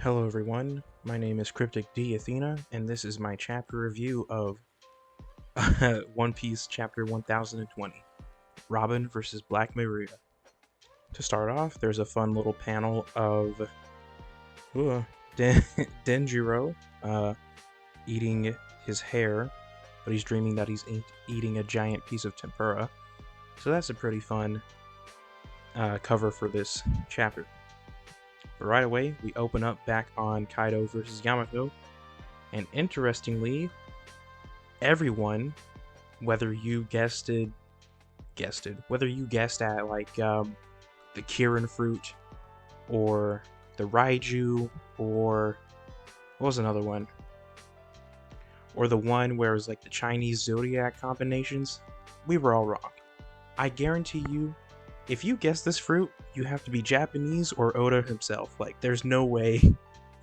Hello everyone, my name is Cryptic D Athena, and this is my chapter review of One Piece Chapter 1020, Robin vs. Black Maria. To start off, there's a fun little panel of Denjiro eating his hair, but he's dreaming that he's eating a giant piece of tempura. So that's a pretty fun cover for this chapter. But right away, we open up back on Kaido versus Yamato, and interestingly, everyone, whether you guessed at like the Kirin fruit, or the Raiju, or what was another one? Or the one where it was like the Chinese zodiac combinations, we were all wrong. I guarantee you, if you guess this fruit, you have to be Japanese or Oda himself. Like, there's no way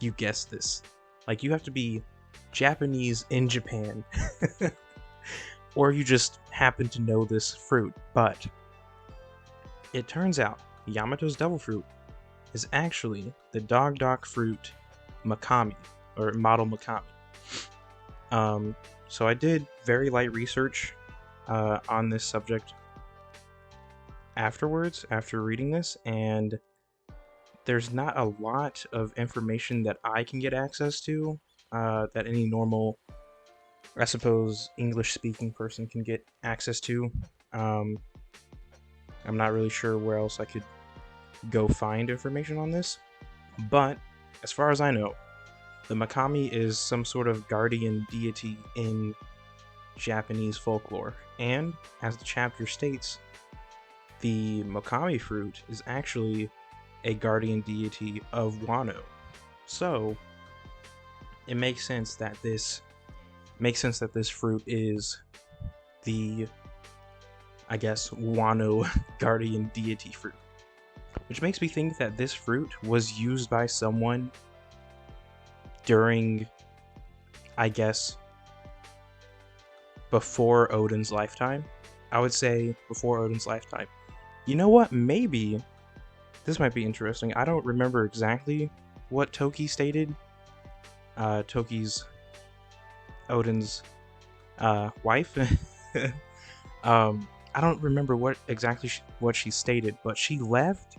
you guess this. Like, you have to be Japanese in Japan. Or you just happen to know this fruit. But it turns out Yamato's devil fruit is actually the Dog fruit Makami, or model Makami. So I did very light research on this subject afterwards, after reading this, and there's not a lot of information that I can get access to that any normal, I suppose, English-speaking person can get access to. I'm not really sure where else I could go find information on this, but as far as I know, the Makami is some sort of guardian deity in Japanese folklore, and as the chapter states, the Makami fruit is actually a guardian deity of Wano. So it makes sense that this fruit is the, I guess, Wano guardian deity fruit. Which makes me think that this fruit was used by someone during, I guess, before Oden's lifetime. I would say before Oden's lifetime. You know what? Maybe this might be interesting. I don't remember exactly what Toki stated. Toki's Oden's wife. I don't remember what she stated, but she left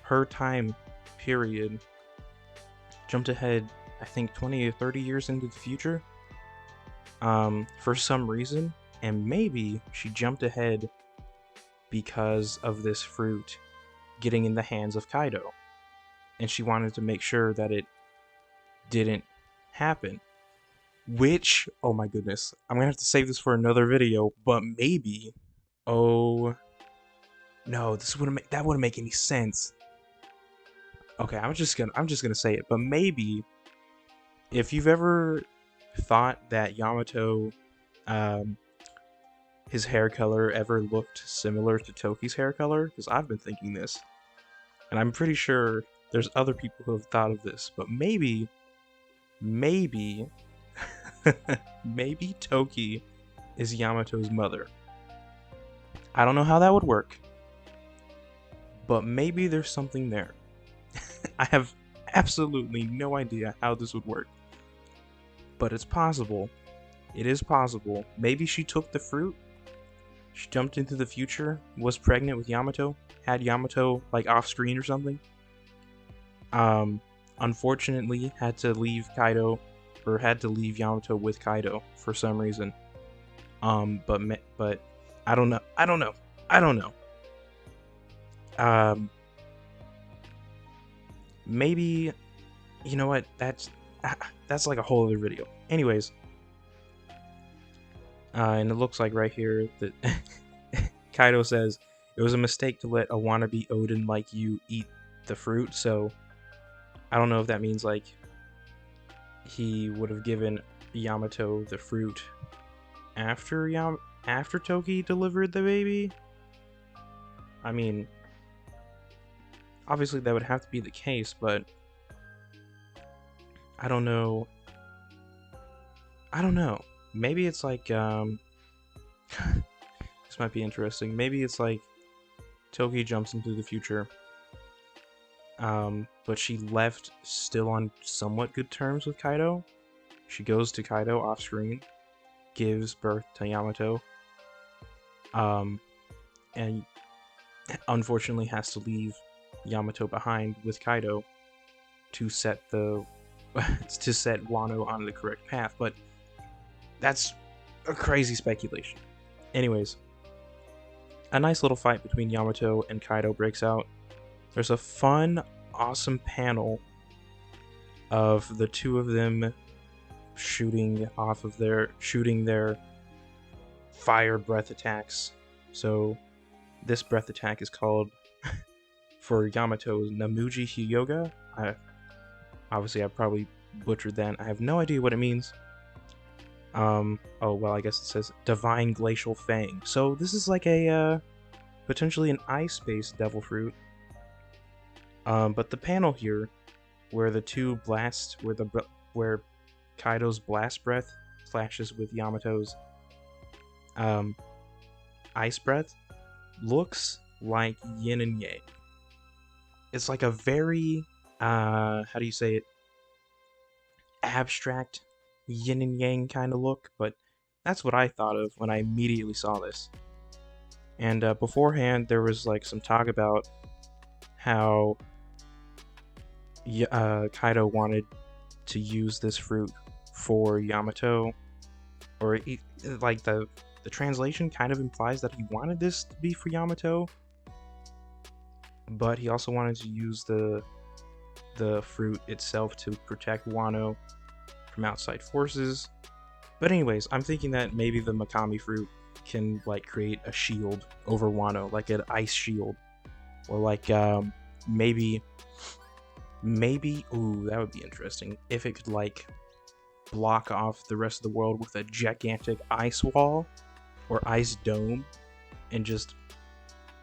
her time period, jumped ahead, I think 20 or 30 years into the future, for some reason, and maybe she jumped ahead because of this fruit getting in the hands of Kaido, and she wanted to make sure that it didn't happen. Which, oh my goodness, I'm gonna have to save this for another video, but maybe, oh no, that wouldn't make any sense. Okay, I'm just gonna say it, but maybe if you've ever thought that Yamato, his hair color ever looked similar to Toki's hair color, because I've been thinking this, and I'm pretty sure there's other people who have thought of this, but maybe maybe Toki is Yamato's mother. I don't know how that would work, but maybe there's something there. I have absolutely no idea how this would work, but it's possible. It is possible. Maybe she took the fruit, she jumped into the future, was pregnant with Yamato, had Yamato like off screen or something. Unfortunately, had to leave Yamato with Kaido for some reason. But I don't know. Maybe, you know what? That's like a whole other video. Anyways, and it looks like right here that Kaido says it was a mistake to let a wannabe Oden like you eat the fruit. So I don't know if that means like he would have given Yamato the fruit after Toki delivered the baby. I mean, obviously that would have to be the case, but I don't know. Maybe it's like this might be interesting. Maybe it's like Toki jumps into the future, but she left still on somewhat good terms with Kaido. She goes to Kaido off screen, gives birth to Yamato, and unfortunately has to leave Yamato behind with Kaido to set the to set Wano on the correct path. But that's a crazy speculation. Anyways, a nice little fight between Yamato and Kaido breaks out. There's a fun, awesome panel of the two of them shooting their fire breath attacks. So this breath attack is called for Yamato Namuji Hyoga. Obviously I probably butchered that. I have no idea what it means. Oh well, I guess it says Divine Glacial Fang. So this is like a potentially an ice-based devil fruit. But the panel here, where the two blasts, where Kaido's blast breath clashes with Yamato's ice breath, looks like yin and yang. It's like a very how do you say it? Abstract yin and yang kind of look, but that's what I thought of when I immediately saw this. And beforehand, there was like some talk about how Kaido wanted to use this fruit for Yamato, or like the translation kind of implies that he wanted this to be for Yamato, but he also wanted to use the fruit itself to protect Wano from outside forces. But anyways, I'm thinking that maybe the Makami fruit can like create a shield over Wano, like an ice shield, or like maybe ooh, that would be interesting if it could like block off the rest of the world with a gigantic ice wall or ice dome and just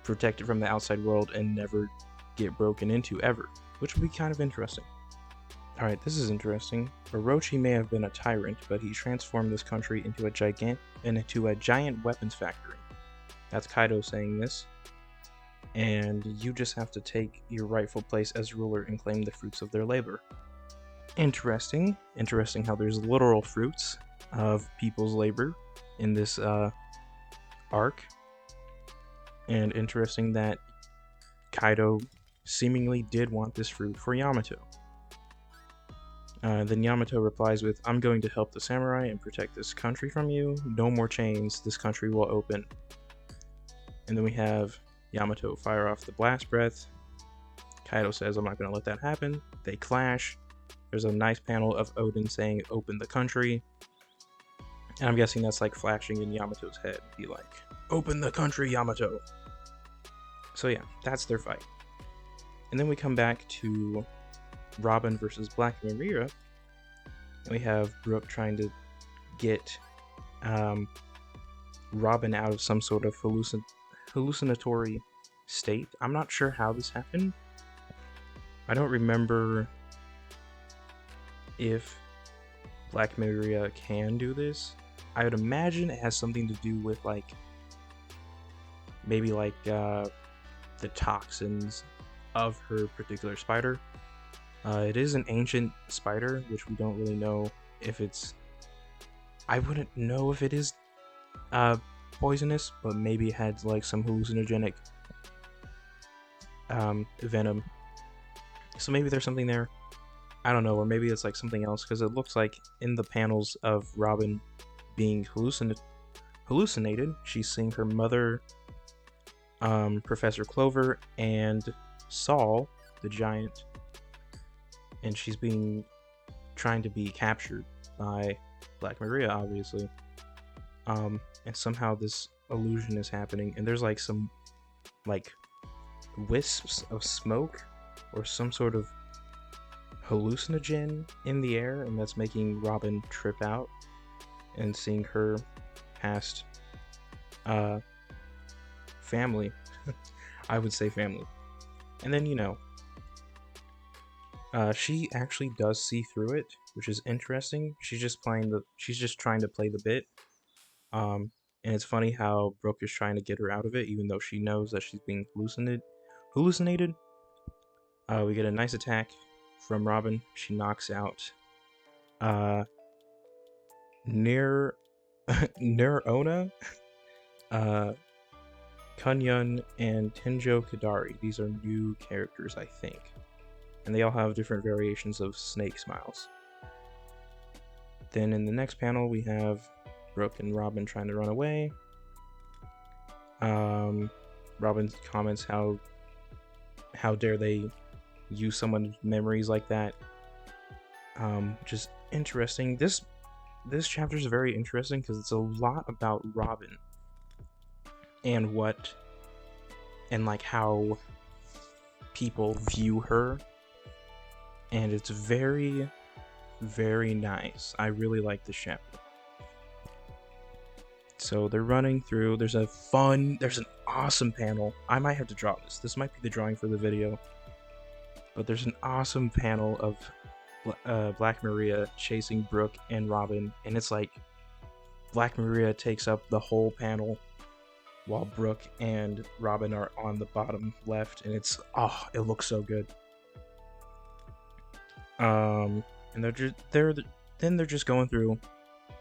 protect it from the outside world and never get broken into ever, which would be kind of interesting. Alright, this is interesting. Orochi may have been a tyrant, but he transformed this country into a giant weapons factory. That's Kaido saying this. And you just have to take your rightful place as ruler and claim the fruits of their labor. Interesting how there's literal fruits of people's labor in this arc. And interesting that Kaido seemingly did want this fruit for Yamato. Then Yamato replies with, "I'm going to help the samurai and protect this country from you. No more chains, this country will open." And then we have Yamato fire off the blast breath. Kaido says, "I'm not going to let that happen." They clash. There's a nice panel of Oden saying, "Open the country." And I'm guessing that's like flashing in Yamato's head. Be like, "Open the country, Yamato." So yeah, that's their fight. And then we come back to Robin versus Black Maria. And we have Brook trying to get Robin out of some sort of hallucinatory state. I'm not sure how this happened. I don't remember if Black Maria can do this. I would imagine it has something to do with like maybe like the toxins of her particular spider. It is an ancient spider, which we don't really know if it's... I wouldn't know if it is poisonous, but maybe it had like some hallucinogenic venom. So maybe there's something there. I don't know, or maybe it's like something else, because it looks like in the panels of Robin being hallucinated, she's seeing her mother, Professor Clover, and Saul, the giant, and she's trying to be captured by Black Maria, obviously. And somehow this illusion is happening, and there's like some like wisps of smoke or some sort of hallucinogen in the air, and that's making Robin trip out and seeing her past family. I would say family. And then, you know, she actually does see through it, which is interesting. She's just trying to play the bit. And it's funny how Brook is trying to get her out of it, even though she knows that she's being hallucinated. We get a nice attack from Robin. She knocks out Nir Nirona, Kunyun, and Tenjo Kadari. These are new characters, I think. And they all have different variations of snake smiles. Then in the next panel, we have Brooke and Robin trying to run away. Robin comments how dare they use someone's memories like that. Just interesting. This chapter is very interesting because it's a lot about Robin and like how people view her, and it's very, very nice. I really like this chapter. So they're running through. There's an awesome panel. I might have to draw this. This might be the drawing for the video. But there's an awesome panel of Black Maria chasing Brooke and Robin, and it's like Black Maria takes up the whole panel while Brooke and Robin are on the bottom left, and it looks so good. And they're just going through,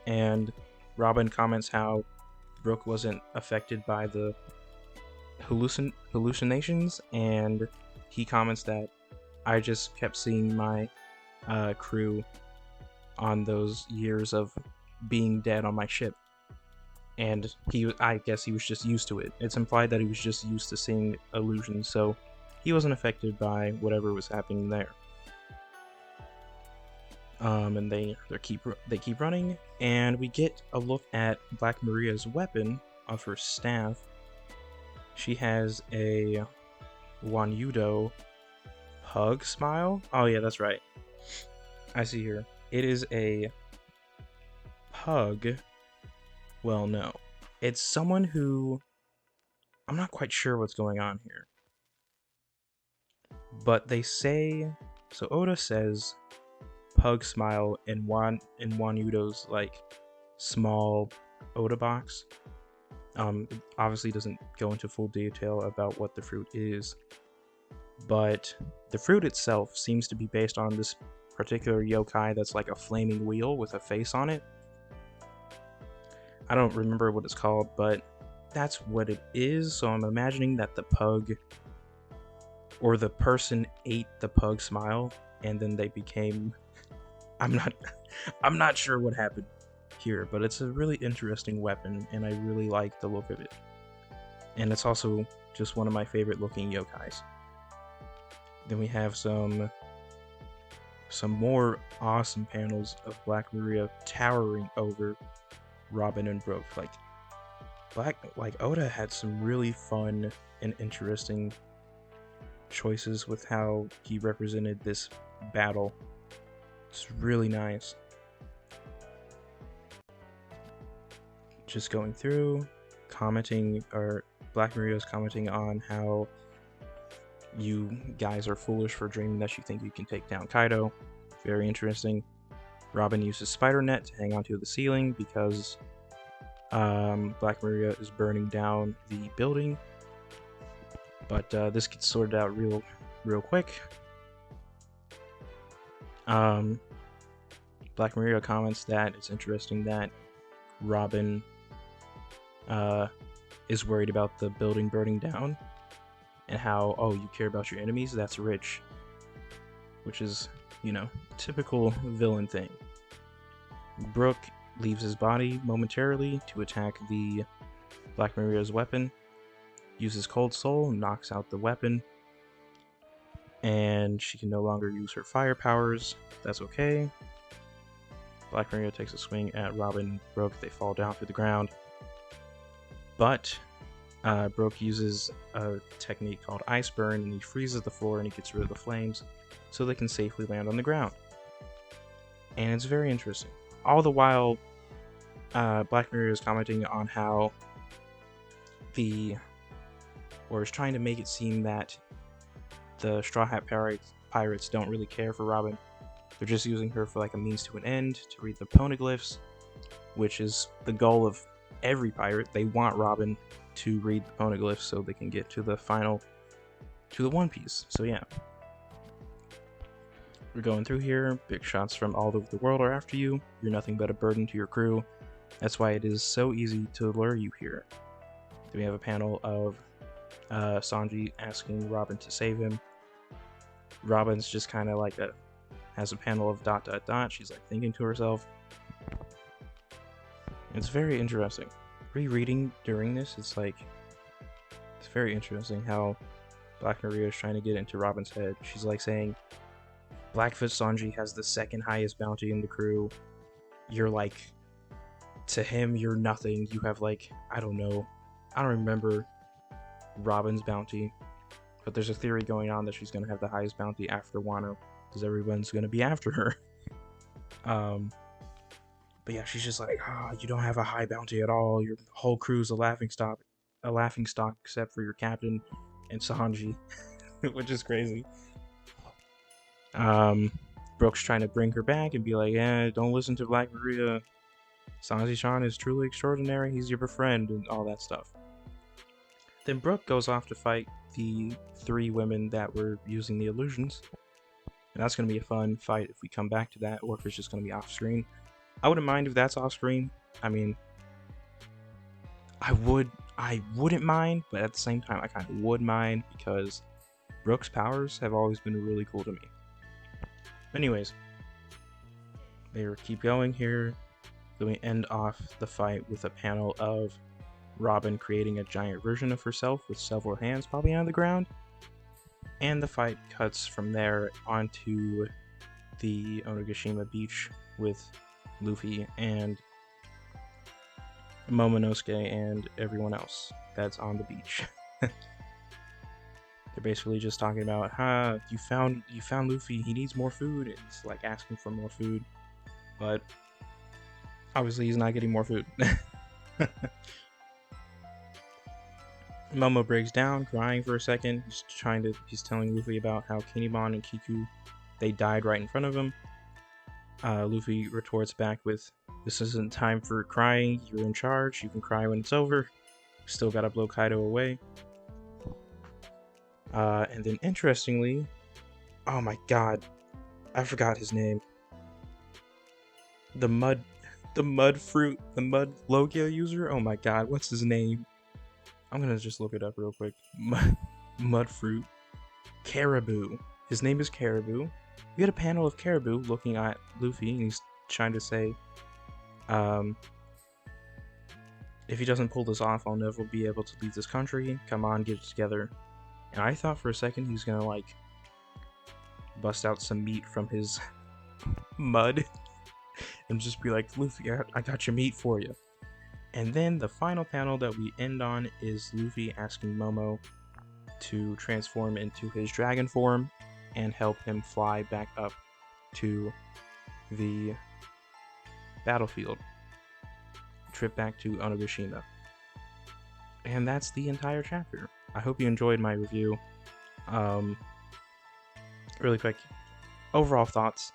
and Robin comments how Brooke wasn't affected by the hallucinations, and he comments that I just kept seeing my crew on those years of being dead on my ship, and I guess he was just used to it. It's implied that he was just used to seeing illusions, so he wasn't affected by whatever was happening there. And they keep running, and we get a look at Black Maria's weapon of her staff. She has a Wanyudo pug smile. Oh yeah, that's right. I see here. It is a pug. Well, no. It's someone who... I'm not quite sure what's going on here. But they say... So Oda says pug smile in Wanyudo's like small Oda box. Obviously doesn't go into full detail about what the fruit is, but the fruit itself seems to be based on this particular yokai that's like a flaming wheel with a face on it. I don't remember what it's called, but that's what it is. So I'm imagining that the pug or the person ate the pug smile and then they became... I'm not sure what happened here, but it's a really interesting weapon, and I really like the look of it. And it's also just one of my favorite looking yokais. Then we have some more awesome panels of Black Maria towering over Robin and Brooke. Like Oda had some really fun and interesting choices with how he represented this battle. It's really nice. Just going through, commenting, or Black Maria's commenting on how you guys are foolish for dreaming that you think you can take down Kaido. Very interesting. Robin uses spider net to hang onto the ceiling because Black Maria is burning down the building. But this gets sorted out real quick. Black Maria comments that it's interesting that Robin is worried about the building burning down, and how, oh, you care about your enemies? That's rich. Which is, typical villain thing. Brooke leaves his body momentarily to attack the Black Maria's weapon, uses Cold Soul, knocks out the weapon, and she can no longer use her fire powers. That's okay. Black Maria takes a swing at Robin and Brooke. They fall down to the ground. But Brooke uses a technique called Ice Burn, and he freezes the floor and he gets rid of the flames so they can safely land on the ground. And it's very interesting. All the while, Black Maria is commenting on how is trying to make it seem that the Straw Hat Pirates don't really care for Robin. They're just using her for like a means to an end, to read the poneglyphs, which is the goal of every pirate. They want Robin to read the poneglyphs so they can get to the One Piece. So yeah. We're going through here. Big shots from all over the world are after you. You're nothing but a burden to your crew. That's why it is so easy to lure you here. Then we have a panel of Sanji asking Robin to save him. Robin's just kind of like has a panel of ... She's like thinking to herself. It's very interesting. Rereading during this, it's very interesting how Black Maria is trying to get into Robin's head. She's like saying, Blackfoot Sanji has the second highest bounty in the crew. You're like, to him, you're nothing. You have like, I don't know. I don't remember Robin's bounty. But there's a theory going on that she's going to have the highest bounty after Wano. Because everyone's going to be after her. But yeah, she's just like, you don't have a high bounty at all. Your whole crew's a laughing stock except for your captain and Sanji. Which is crazy. Brook's trying to bring her back and be like, don't listen to Black Maria. Sanji-chan is truly extraordinary. He's your friend and all that stuff. Then Brook goes off to fight the 3 women that were using the illusions. And that's going to be a fun fight if we come back to that, or if it's just going to be off screen. I wouldn't mind if that's off screen. I mean, I wouldn't mind, but at the same time, I kind of would mind because Brook's powers have always been really cool to me. Anyways, they keep going here. Then we end off the fight with a panel of Robin creating a giant version of herself with several hands probably on the ground. And the fight cuts from there onto the Onigashima beach with Luffy and Momonosuke and everyone else that's on the beach. They're basically just talking about, you found Luffy, he needs more food. It's like asking for more food, but obviously he's not getting more food. Momo breaks down, crying for a second. He's telling Luffy about how Kinemon and Kiku, they died right in front of him. Luffy retorts back with, this isn't time for crying, you're in charge, you can cry when it's over. Still gotta blow Kaido away. And then interestingly, oh my god, I forgot his name. The mud Logia user? Oh my god, what's his name? I'm gonna just look it up real quick. Mudfruit. Caribou. His name is Caribou. You get a panel of Caribou looking at Luffy, and he's trying to say, if he doesn't pull this off, I'll never be able to leave this country. Come on, get it together. And I thought for a second he was gonna like bust out some meat from his mud and just be like, Luffy, I got your meat for you. And then the final panel that we end on is Luffy asking Momo to transform into his dragon form and help him fly back up to the battlefield. Trip back to Onigashima. And that's the entire chapter. I hope you enjoyed my review. Really quick, overall thoughts.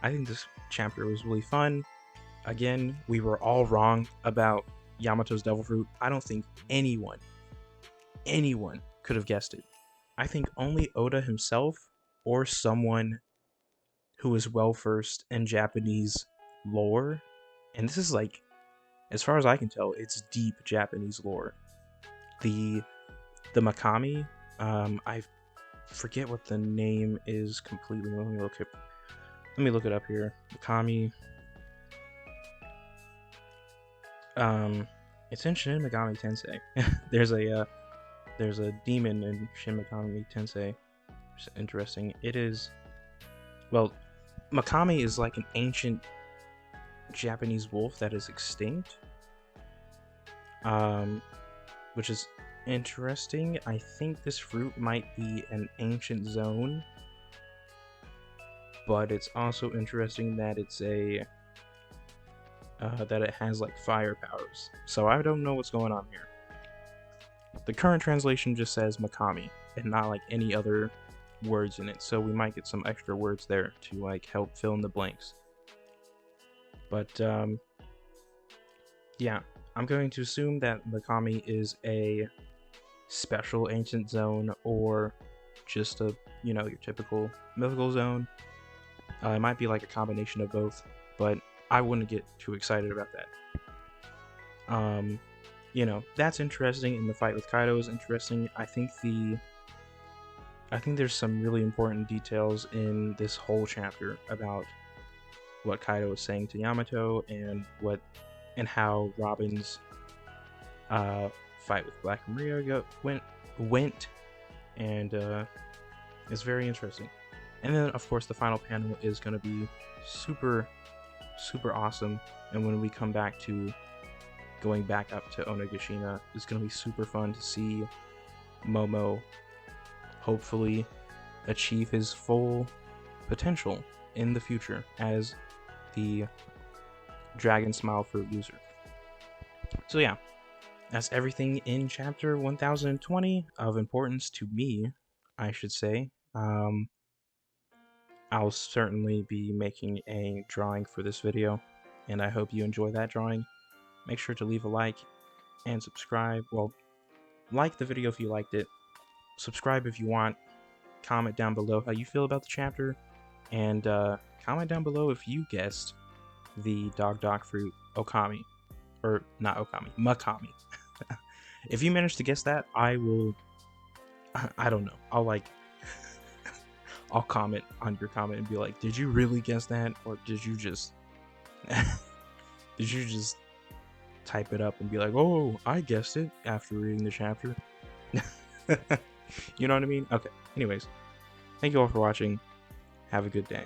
I think this chapter was really fun. Again, we were all wrong about Yamato's Devil Fruit. I don't think anyone could have guessed it. I think only Oda himself or someone who is well versed in Japanese lore, and this is like, as far as I can tell, it's deep Japanese lore. The Makami, I forget what the name is completely. Let me look it up here. Makami. It's in Shin Megami Tensei. there's a demon in Shin Megami Tensei. Which is interesting. It is, well, Makami is like an ancient Japanese wolf that is extinct. Which is interesting. I think this fruit might be an ancient zone, but it's also interesting that it's that it has like fire powers. So I don't know what's going on here. The current translation just says Makami and not like any other words in it, so we might get some extra words there to like help fill in the blanks. But yeah, I'm going to assume that Makami is a special ancient zone or just a, your typical mythical zone. It might be like a combination of both, but I wouldn't get too excited about that. You know, that's interesting, and the fight with Kaido is interesting. I think there's some really important details in this whole chapter about what Kaido is saying to Yamato and how Robin's fight with Black Maria went, and it's very interesting. And then, of course, the final panel is going to be super, super awesome. And when we come back to going back up to Onigashima, it's going to be super fun to see Momo hopefully achieve his full potential in the future as the Dragon Smile Fruit user. So yeah, that's everything in chapter 1020 of importance to me, I should say. I'll certainly be making a drawing for this video, and I hope you enjoy that drawing. Make sure to leave a like and subscribe. Well, like the video if you liked it, subscribe if you want, comment down below how you feel about the chapter, and comment down below if you guessed the Dog Fruit Okami. Or, not Okami, Makami. If you manage to guess that, I don't know, I'll comment on your comment and be like, did you really guess that? Or did you just type it up and be like, oh, I guessed it after reading the chapter? You know what I mean? Okay, anyways, thank you all for watching. Have a good day.